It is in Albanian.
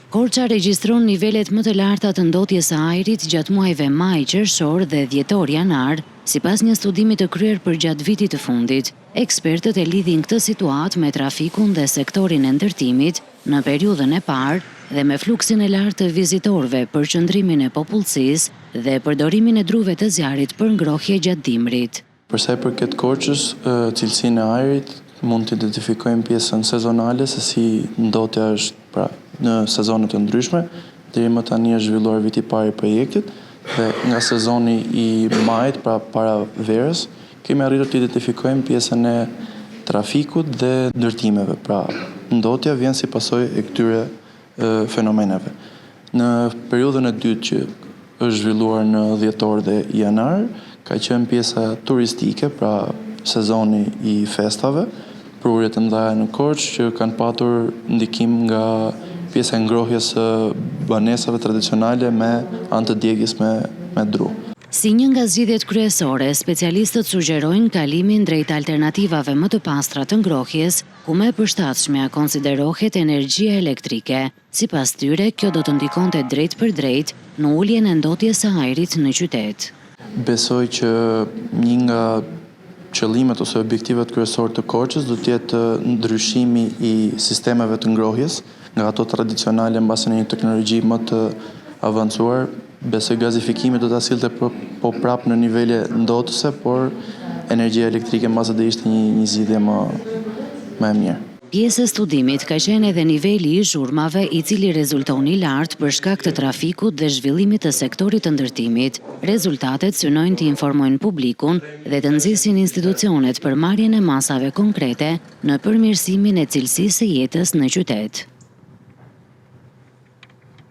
Korça regjistron nivelet më të larta të ndotjes së ajrit gjatë muajve maj, qershor dhe dhjetor janar, sipas një studimi të kryer përgjatë vitit të fundit. Ekspertët e lidhin këtë situatë me trafikun dhe sektorin e ndërtimit në periudhën e parë dhe me fluksin e lartë të vizitorëve, përqendrimin e popullsisë dhe përdorimin e druve të zjarrit për ngrohje gjatë dimrit. Për sa i përket Korçës, cilësinë e ajrit mund të identifikojmë pjesën sezonale se si ndotja është në sezone të ndryshme. Deri më tani është zhvilluar viti i parë i projektit dhe nga sezoni i majit, para verës, kemi arritur të identifikojmë pjesën e trafikut dhe ndërtimeve. Ndotja vjen si pasojë e këtyre fenomeneve. Në periudhën e dytë që është zhvilluar në dhjetor dhe janar, ka qenë pjesa turistike, sezoni i festave, prurjet e mëdha në Korçë që kanë patur ndikim nga pjesa e ngrohjes së banesave tradicionale me anë të djegjes me dru. Si një nga zgjidhjet kryesore, specialistët sugjerojnë kalimin drejt alternativave më të pastra të ngrohjes, ku më e përshtatshmja konsiderohet energjia elektrike. Sipas tyre, kjo do të ndikonte drejt për drejt në uljen e ndotjes së ajrit në qytet. Besoj që një nga qëllimet ose objektivet kryesor të Korçës do të jetë ndryshimi i sistemeve të ngrohjes, nga ato tradicionale mbasi në një teknologji më të avancuar. Besoj gazifikimi do ta sillte po prap në nivele ndotëse, por energjia elektrike mbasi do ishte një zgjidhje më e mirë. Pjesë e studimit ka qenë edhe niveli i zhurmave, i cili rezulton i lartë për shkak të trafikut dhe zhvillimit të sektorit të ndërtimit. Rezultatet synojnë të informojnë publikun dhe të nxisin institucionet për marrjen e masave konkrete në përmirësimin e cilësisë së jetës në qytet.